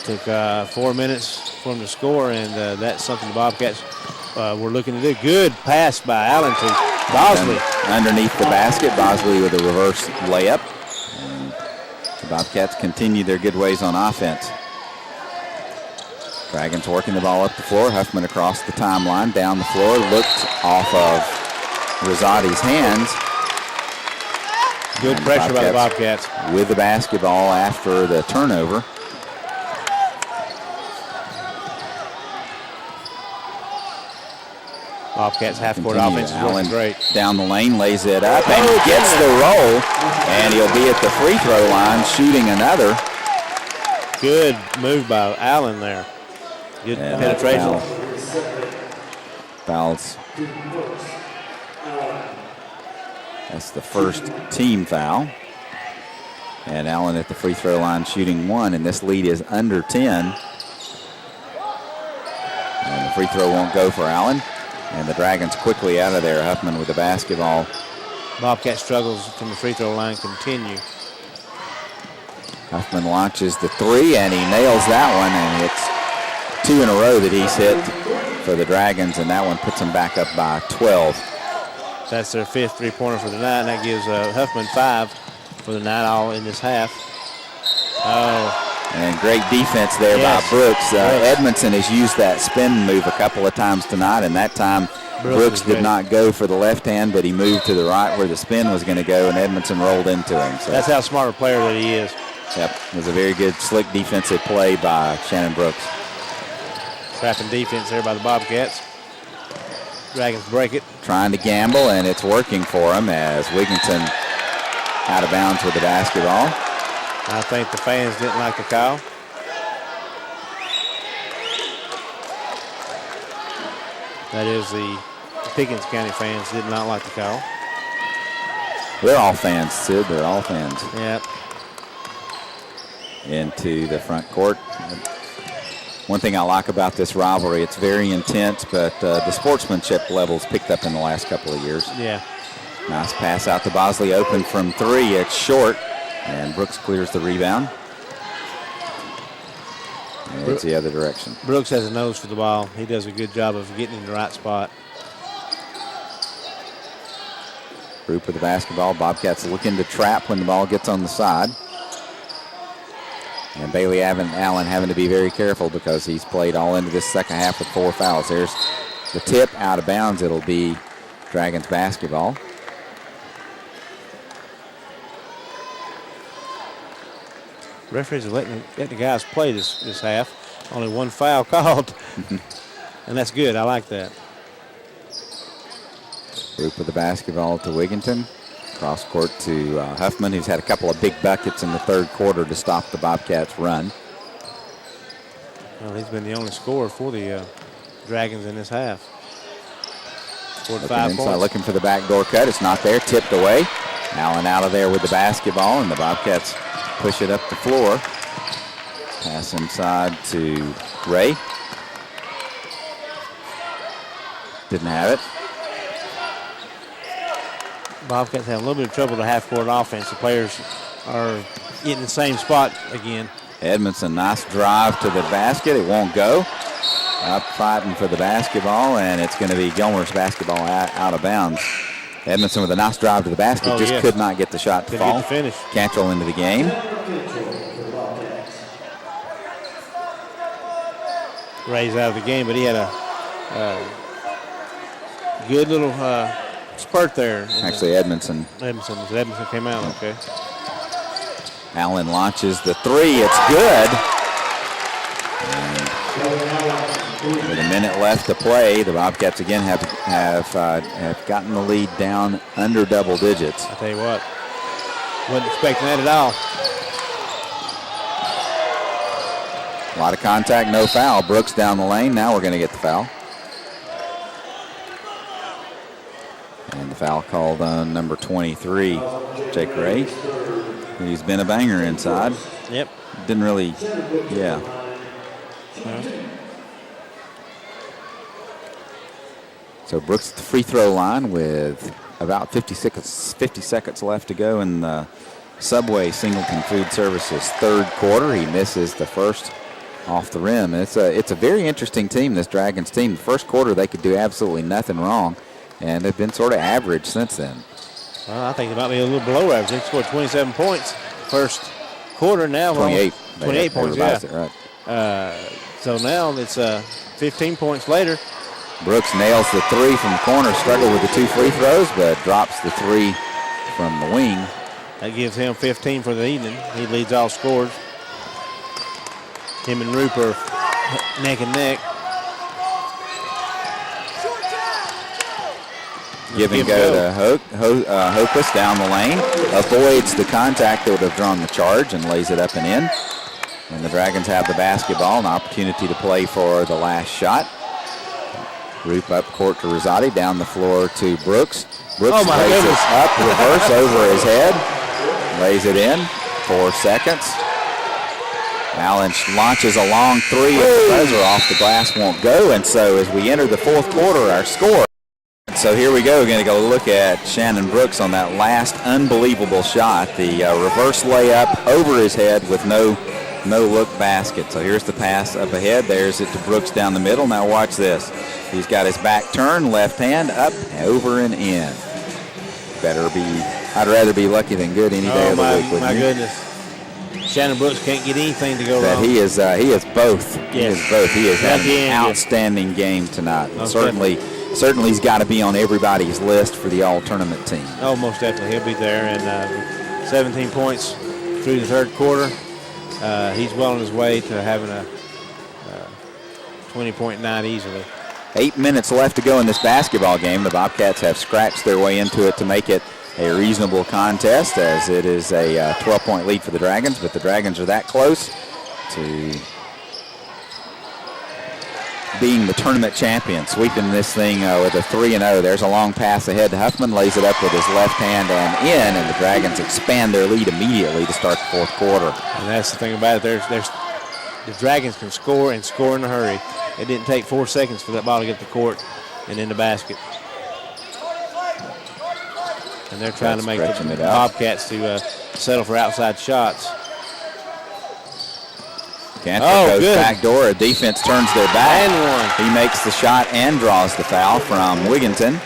Took 4 minutes for them to score, and that's something the Bobcats were looking to do. Good pass by Allen to Bosley. Underneath the basket, Bosley with a reverse layup. And the Bobcats continue their good ways on offense. Dragons working the ball up the floor. Huffman across the timeline, down the floor, looked off of Rosati's hands. Good pressure by the Bobcats. With the basketball after the turnover. Bobcats half-court offense is working great. Down the lane, lays it up, and gets the roll. And he'll be at the free throw line shooting another. Good move by Allen there. Good penetration. Fouls. That's the first team foul. And Allen at the free throw line shooting one, and this lead is under 10. And the free throw won't go for Allen. And the Dragons quickly out of there. Huffman with the basketball. Bobcat struggles from the free throw line continue. Huffman launches the three, and he nails that one, and it's two in a row that he's hit for the Dragons, and that one puts them back up by 12. That's their fifth three-pointer for the night, and that gives Huffman 5 for the night all in this half. And great defense there by Brooks. Edmondson has used that spin move a couple of times tonight, and that time Brooks did not go for the left hand, but he moved to the right where the spin was going to go, and Edmondson rolled into him. So that's how smart a player that he is. Yep, it was a very good, slick defensive play by Shannon Brooks. Trapping defense there by the Bobcats. Dragons break it. Trying to gamble, and it's working for him as Wigginton out of bounds with the basketball. I think the fans didn't like the call. That is the Pickens County fans did not like the call. They're all fans, Sid. They're all fans. Yep. Into the front court. One thing I like about this rivalry, it's very intense, but the sportsmanship level's picked up in the last couple of years. Yeah. Nice pass out to Bosley, open from three. It's short, and Brooks clears the rebound. And it's the other direction. Brooks has a nose for the ball. He does a good job of getting in the right spot. Roop with the basketball. Bobcats looking to trap when the ball gets on the side. And Bailey Allen having to be very careful because he's played all into this second half with 4 fouls. There's the tip out of bounds. It'll be Dragons basketball. Referees are letting the guys play this half. Only 1 foul called. And that's good. I like that. Roop with the basketball to Wigginton. Cross court to Huffman, who's had a couple of big buckets in the third quarter to stop the Bobcats' run. Well, he's been the only scorer for the Dragons in this half. Scored Looking 5 inside, points. looking for the backdoor cut. It's not there. Tipped away. Allen out of there with the basketball, and the Bobcats push it up the floor. Pass inside to Ray. Didn't have it. Bobcats have a little bit of trouble to half-court offense. The players are in the same spot again. Edmondson, nice drive to the basket. It won't go. Up fighting for the basketball, and it's going to be Gilmer's basketball out of bounds. Edmondson with a nice drive to the basket, could not get the shot to fall. Get the finish. Cantrell into the game. Ray's out of the game, but he had a good little spurt there. Actually, Edmondson. Edmondson came out, okay. Allen launches the three. It's good. And with a minute left to play, the Bobcats again have gotten the lead down under double digits. I tell you what, Wasn't expecting that at all. A lot of contact, no foul. Brooks down the lane. Now we're going to get the foul. And the foul called on number 23, Jake Ray. He's been a banger inside. Yep. Didn't really, yeah. So Brooks at the free throw line with about 50 seconds left to go in the Subway Singleton Food Services third quarter. He misses the first off the rim. It's a very interesting team, this Dragons team. The first quarter they could do absolutely nothing wrong, and they've been sort of average since then. Well, I think it might be a little below average. They scored 27 points first quarter. Now 28. 28 points, yeah. It, right. So now it's 15 points later. Brooks nails the three from the corner, struggled with the 2 free throws, but drops the 3 from the wing. That gives him 15 for the evening. He leads all scorers. Him and Roop are neck and neck. Give and go to Hopus down the lane. Avoids the contact that would have drawn the charge and lays it up and in. And the Dragons have the basketball, an opportunity to play for the last shot. Roop up court to Rosati, down the floor to Brooks. Brooks lays it up, reverse over his head, lays it in, 4 seconds. Allen launches a long 3, and the buzzer off the glass won't go. And so as we enter the fourth quarter, our score. So here we go. We're going to go look at Shannon Brooks on that last unbelievable shot. The reverse layup over his head with no look basket. So here's the pass up ahead. There's it to Brooks down the middle. Now watch this. He's got his back turned, left hand up, over and in. I'd rather be lucky than good any day of the week. Oh, my goodness. Shannon Brooks can't get anything to go wrong. He is both. Yes. He is both. He has had an outstanding game tonight. Certainly he's got to be on everybody's list for the all-tournament team. Oh, most definitely. He'll be there. And 17 points through the third quarter. He's well on his way to having a 20-point night easily. 8 minutes left to go in this basketball game. The Bobcats have scratched their way into it to make it a reasonable contest, as it is a 12-point lead for the Dragons, but the Dragons are that close to being the tournament champion, sweeping this thing with a 3-0. There's a long pass ahead to Huffman, lays it up with his left hand and in, and the Dragons expand their lead immediately to start the fourth quarter. And that's the thing about it. The Dragons can score and score in a hurry. It didn't take 4 seconds for that ball to get to the court and in the basket. And they're trying to make the Bobcats to settle for outside shots. Cantrell goes back door. A defense turns their back. And one. He makes the shot and draws the foul from Wigginton.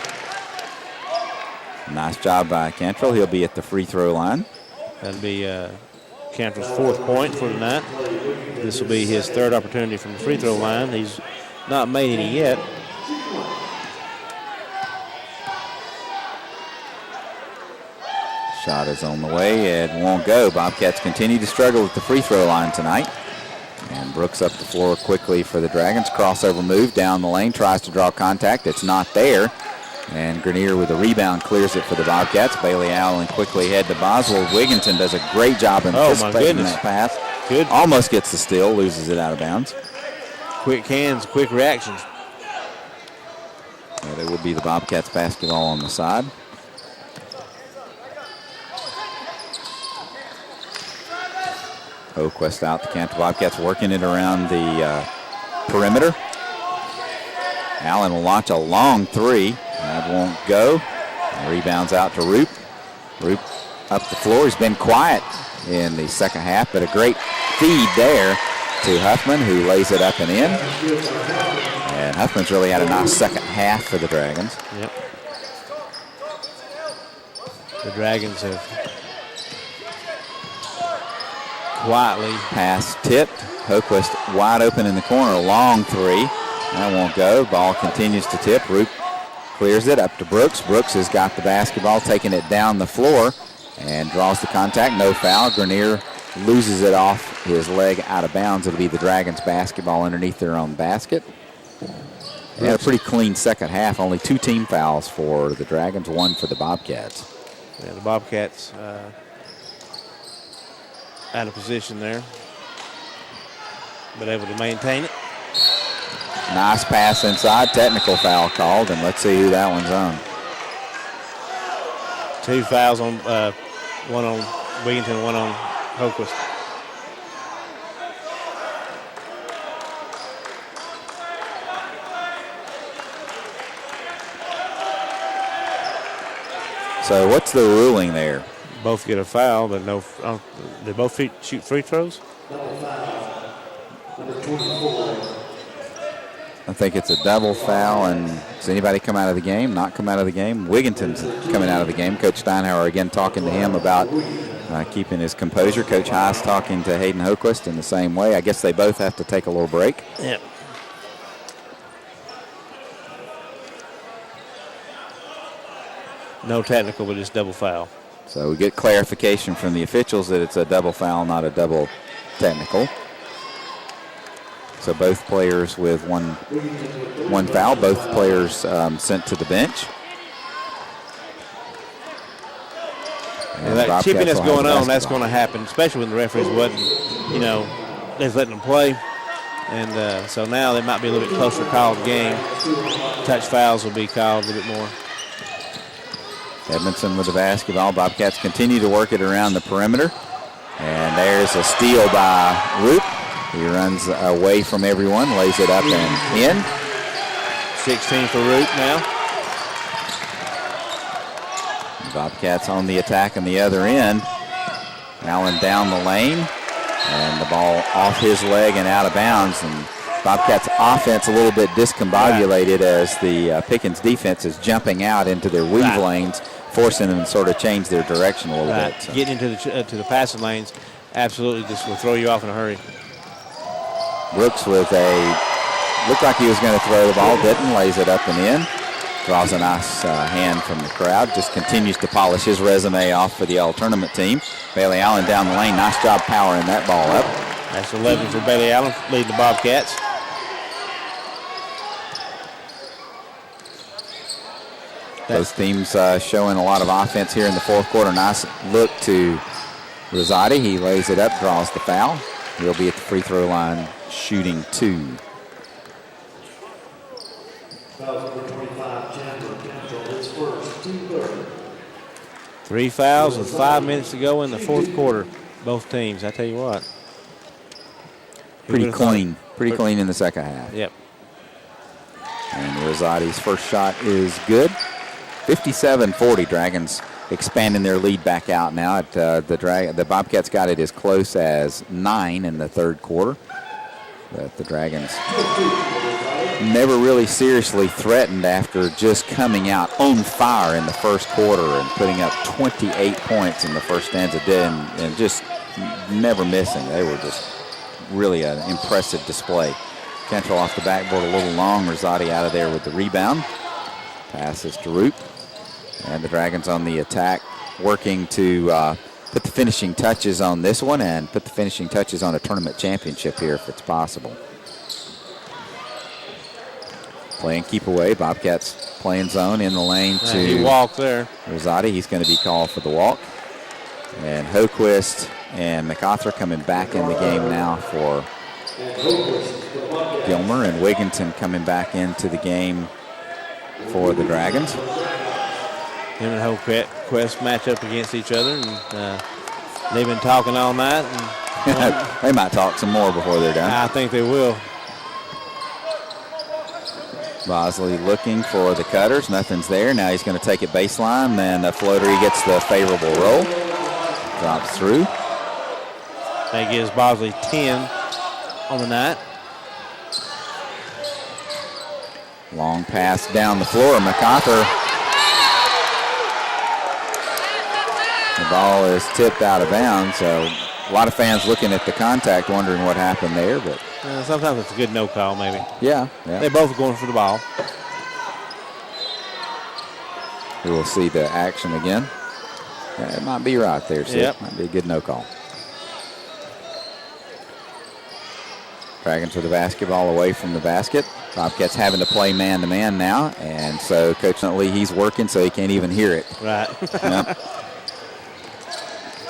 Nice job by Cantrell. He'll be at the free throw line. That'll be Cantrell's 4th point for the night. This will be his 3rd opportunity from the free throw line. He's not made any yet. Shot is on the way. It won't go. Bobcats continue to struggle with the free throw line tonight. And Brooks up the floor quickly for the Dragons. Crossover move down the lane. Tries to draw contact. It's not there. And Grenier with a rebound clears it for the Bobcats. Bailey Allen quickly head to Boswell. Wigginton does a great job anticipating that pass. Good. Almost gets the steal. Loses it out of bounds. Quick hands, quick reactions. Yeah, there will be the Bobcats basketball on the side. Oquist out the Cantrell Bobcats working it around the perimeter. Allen will launch a long 3. That won't go. And rebounds out to Roop. Roop up the floor. He's been quiet in the second half, but a great feed there to Huffman, who lays it up and in. And Huffman's really had a nice second half for the Dragons. Yep. The Dragons have quietly. Pass tipped. Hoquist wide open in the corner. A long 3. That won't go. Ball continues to tip. Roop clears it up to Brooks. Brooks has got the basketball, taking it down the floor and draws the contact. No foul. Grenier loses it off his leg out of bounds. It'll be the Dragons basketball underneath their own basket. They had a pretty clean second half. Only 2 team fouls for the Dragons, 1 for the Bobcats. Yeah, the Bobcats out of position there, but able to maintain it. Nice pass inside. Technical foul called, and let's see who that one's on. 2 fouls on one on Wigginton, one on Hoquist. So what's the ruling there? Both get a foul, but no. They both shoot free throws. I think it's a double foul, and does anybody come out of the game? Not come out of the game. Wigginton's coming out of the game. Coach Steinhauer again talking to him about keeping his composure. Coach Heiss talking to Hayden Hoquist in the same way. I guess they both have to take a little break. Yep. No technical, but it's double foul. So we get clarification from the officials that it's a double foul, not a double technical. So both players with one foul, both players sent to the bench. And that chipping that's going on, that's going to happen, especially when the referees wasn't, they're letting them play. And so now they might be a little bit closer called game. Touch fouls will be called a little bit more. Edmondson with the basketball. Bobcats continue to work it around the perimeter. And there's a steal by Roop. He runs away from everyone, lays it up and in. 16 for Roop now. Bobcats on the attack on the other end. Allen down the lane. And the ball off his leg and out of bounds. And Bobcats offense a little bit discombobulated as the Pickens defense is jumping out into their weave lanes, forcing them to sort of change their direction a little bit. So. Getting into the passing lanes absolutely just will throw you off in a hurry. Brooks with looked like he was going to throw the ball, didn't, lays it up and in. Draws a nice hand from the crowd, just continues to polish his resume off for the all-tournament team. Bailey Allen down the lane, nice job powering that ball up. That's 11 for Bailey Allen, leading the Bobcats. Those teams showing a lot of offense here in the fourth quarter. Nice look to Rosati. He lays it up, draws the foul. He'll be at the free throw line shooting 2. 3 fouls with 5 minutes to go in the fourth quarter. Both teams, I tell you what. Pretty clean in the second half. Yep. And Rosati's first shot is good. 57-40, Dragons expanding their lead back out now. The Bobcats got it as close as 9 in the third quarter. But the Dragons never really seriously threatened after just coming out on fire in the first quarter and putting up 28 points in the first stanza and just never missing. They were just really an impressive display. Cantrell off the backboard a little long. Rosati out of there with the rebound. Passes to Roop. And the Dragons on the attack, working to put the finishing touches on this one and put the finishing touches on a tournament championship here if it's possible. Playing keep away. Bobcats playing zone in the lane to he walked there. Rosati. He's going to be called for the walk. And Hoquist and MacArthur coming back in the game now for Gilmer, and Wigginton coming back into the game for the Dragons. Him and Hoquist match up against each other, and they've been talking all night. And, they might talk some more before they're done. I think they will. Bosley looking for the cutters. Nothing's there. Now he's going to take it baseline. Then a floater. He gets the favorable roll. Drops through. That gives Bosley 10 on the night. Long pass down the floor. MacArthur. The ball is tipped out of bounds. So a lot of fans looking at the contact, wondering what happened there. But sometimes it's a good no call, maybe. Yeah. They're both going for the ball. We will see the action again. It might be right there, Sid. Yep. Might be a good no call. Dragons with the basketball away from the basket. Bobcats having to play man-to-man now, and so Coach Nutley, he's working so he can't even hear it. Right. Yep.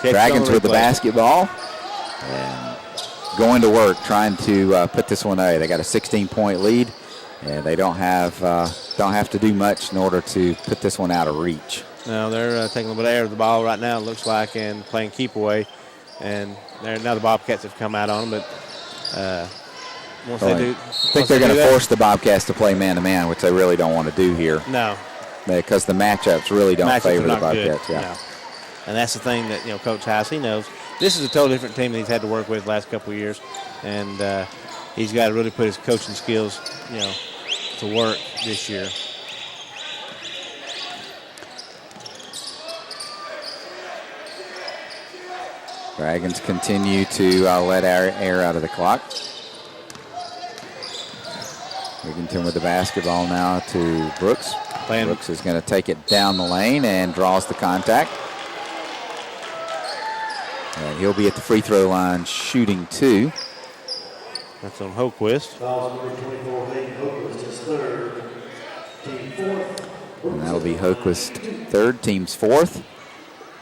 Dragons with the basketball. And going to work, trying to put this one away. They got a 16-point lead, and they don't have to do much in order to put this one out of reach. No, they're taking a little bit of air of the ball right now, it looks like, and playing keep away. And now the Bobcats have come out on them, but once they do, I think they're going to force the Bobcats to play man-to-man, which they really don't want to do here. No. Because the matchups really don't favor the Bobcats. Good. Yeah. No. And that's the thing that, Coach House, he knows. This is a totally different team that he's had to work with the last couple of years. And he's got to really put his coaching skills, to work this year. Dragons continue to let air out of the clock. Wigginton with the basketball now to Brooks. Brooks is going to take it down the lane and draws the contact. And he'll be at the free throw line shooting 2. That's on Hoquist. And that'll be Hoquist third, team's 4th.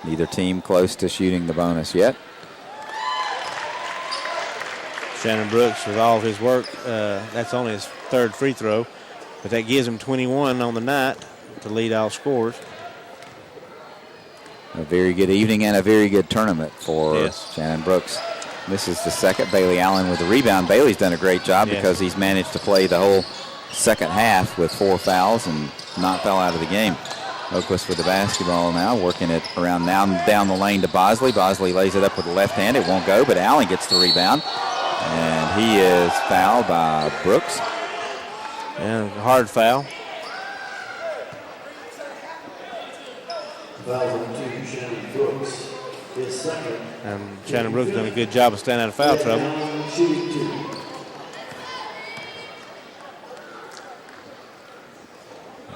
Neither team close to shooting the bonus yet. Shannon Brooks with all of his work, that's only his 3rd free throw, but that gives him 21 on the night to lead all scorers. A very good evening and a very good tournament for Shannon Brooks. This is the 2nd. Bailey Allen with the rebound. Bailey's done a great job because he's managed to play the whole second half with 4 fouls and not foul out of the game. Oquist with the basketball now, working it around now down the lane to Bosley. Bosley lays it up with the left hand. It won't go, but Allen gets the rebound. And he is fouled by Brooks. And a hard foul. And Shannon Brooks done a good job of staying out of foul trouble.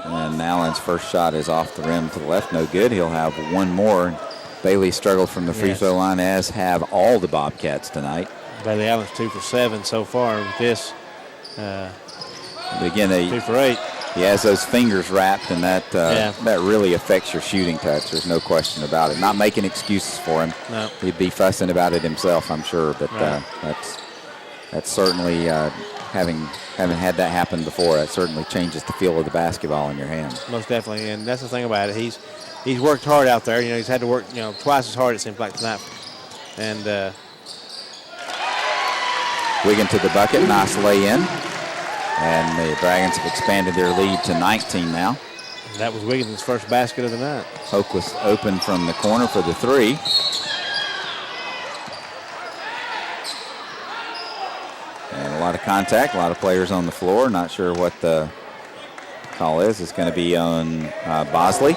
And Allen's first shot is off the rim to the left, no good. He'll have one more. Bailey struggled from the free throw line, as have all the Bobcats tonight. Bailey Allen's 2 for 7 so far with this. But again, 2 for 8. He has those fingers wrapped, and that really affects your shooting touch. There's no question about it. Not making excuses for him. No. He'd be fussing about it himself, I'm sure. But that's certainly having had that happen before. That certainly changes the feel of the basketball in your hand. Most definitely, and that's the thing about it. He's worked hard out there. He's had to work twice as hard, it seems like, tonight. And Wiggin to the bucket, nice lay in. And the Dragons have expanded their lead to 19 now. That was Wiggins' first basket of the night. Hoke was open from the corner for the 3. And a lot of contact, a lot of players on the floor. Not sure what the call is. It's going to be on Bosley.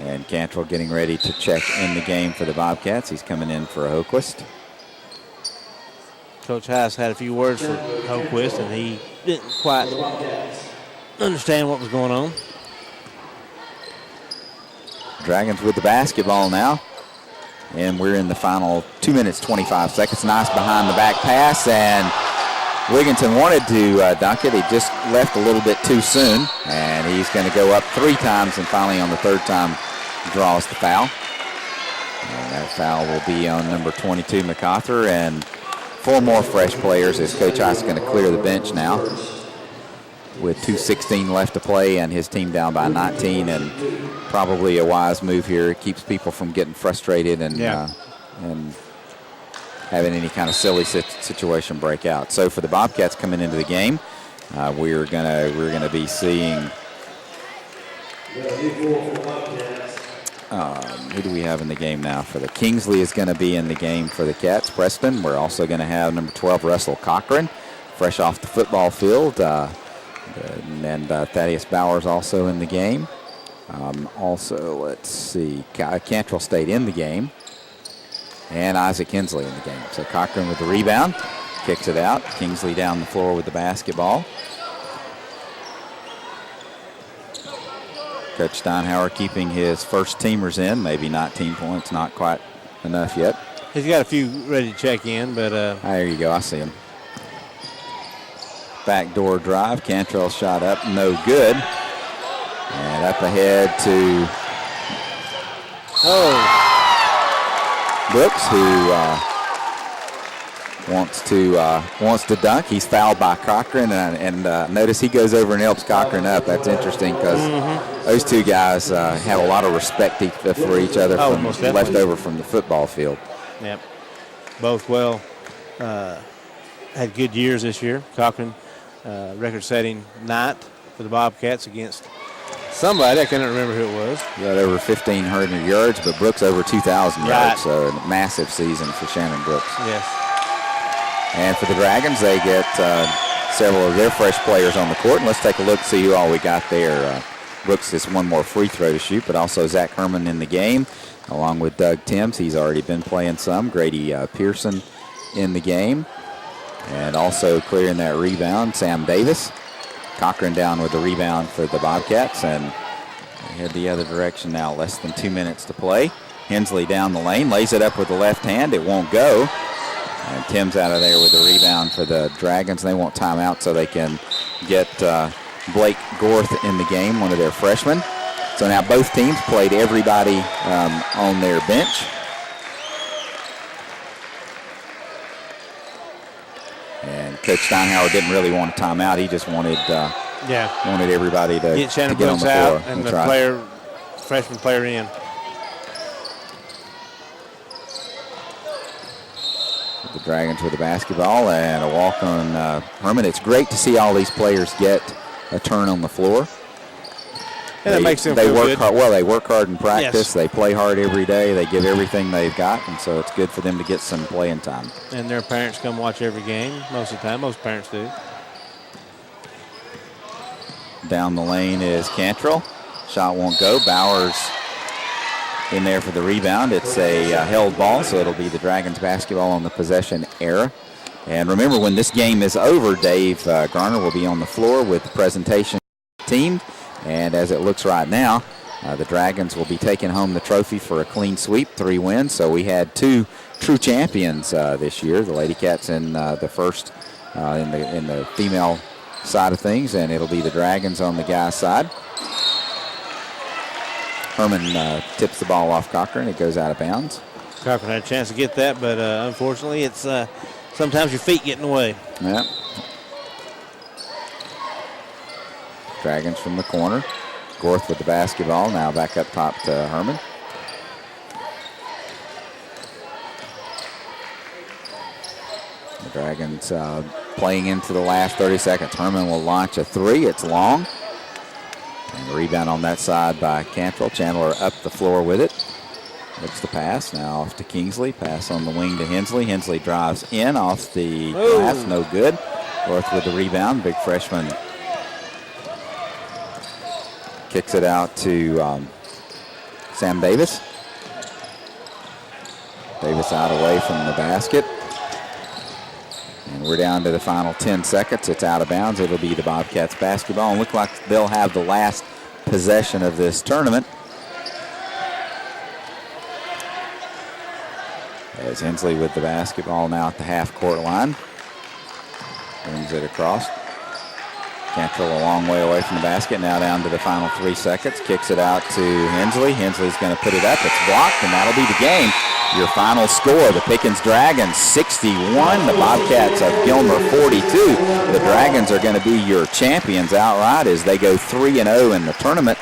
And Cantrell getting ready to check in the game for the Bobcats. He's coming in for Hoquist. Coach Haas had a few words for Hoquist, and he didn't quite understand what was going on. Dragons with the basketball now. And we're in the final 2 minutes, 25 seconds. Nice behind the back pass, and Wigginton wanted to dunk it. He just left a little bit too soon, and he's going to go up 3 times, and finally on the 3rd time draws the foul. And that foul will be on number 22, MacArthur, and 4 more fresh players as Coach Ice is going to clear the bench now with 2:16 left to play and his team down by 19, and probably a wise move here. It keeps people from getting frustrated and having any kind of silly situation break out. So for the Bobcats coming into the game, we're gonna be seeing who do we have in the game now for the Kingsley is going to be in the game for the Cats. Preston. We're also going to have number 12 Russell Cochran, fresh off the football field, and Thaddeus Bowers also in the game. Also, let's see, Cantrell stayed in the game, and Isaac Kinsley in the game. So Cochran with the rebound, kicks it out. Kingsley down the floor with the basketball. Coach Steinhauer keeping his first teamers in, maybe 19 points, not quite enough yet. He's got a few ready to check in, but... there you go, I see him. Backdoor drive, Cantrell shot up, no good. And up ahead to... Brooks, who wants to dunk. He's fouled by Cochran, and notice he goes over and helps Cochran up. That's interesting because those two guys have a lot of respect for each other left over from the football field. Yep. Both had good years this year. Cochran, record-setting night for the Bobcats against somebody. I can't remember who it was. Got over 1,500 yards, but Brooks over 2,000 yards. So a massive season for Shannon Brooks. Yes. And for the Dragons, they get several of their fresh players on the court. And let's take a look and see who all we got there. Brooks has one more free throw to shoot, but also Zach Herman in the game, along with Doug Timms. He's already been playing some. Grady Pearson in the game. And also clearing that rebound, Sam Davis. Cochran down with the rebound for the Bobcats. And they head the other direction now. Less than 2 minutes to play. Hensley down the lane, lays it up with the left hand. It won't go. And Tim's out of there with the rebound for the Dragons. They want timeout so they can get Blake Gorth in the game, one of their freshmen. So now both teams played everybody on their bench. And Coach Steinhauer didn't really want a timeout. He just wanted everybody to get Shannon get on Brooks the floor. out and the freshman player in. The Dragons with the basketball and a walk on Herman. It's great to see all these players get a turn on the floor. And it makes them feel work good. hard. Well, they work hard in practice. Yes. They play hard every day. They give everything they've got, and so it's good for them to get some playing time. And their parents come watch every game most of the time. Most parents do. Down the lane is Cantrell. Shot won't go. Bowers in there for the rebound. It's a held ball, so it'll be the Dragons basketball on the possession era. And remember, when this game is over, Dave Garner will be on the floor with the presentation team. And as it looks right now, the Dragons will be taking home the trophy for a clean sweep, 3 wins. So we had 2 true champions this year. The Lady Cats in the first in the female side of things, and it'll be the Dragons on the guys' side. Herman tips the ball off Cochran. It goes out of bounds. Cochran had a chance to get that, but unfortunately, it's sometimes your feet get in the way. Yeah. Dragons from the corner. Gorth with the basketball. Now back up top to Herman. The Dragons playing into the last 30 seconds. Herman will launch a 3. It's long. And the rebound on that side by Cantrell. Chandler up the floor with it. Looks the pass. Now off to Kingsley. Pass on the wing to Hensley. Hensley drives in off the glass. No good. Gorth with the rebound. Big freshman kicks it out to Sam Davis. Davis out away from the basket. And we're down to the final 10 seconds. It's out of bounds. It'll be the Bobcats basketball. And look like they'll have the last possession of this tournament. As Hensley with the basketball now at the half-court line. Brings it across. Cantrell a long way away from the basket. Now down to the final 3 seconds. Kicks it out to Hensley. Hensley's going to put it up. It's blocked, and that'll be the game. Your final score, the Pickens Dragons 61, the Bobcats of Gilmer 42. The Dragons are going to be your champions outright as they go 3-0 in the tournament.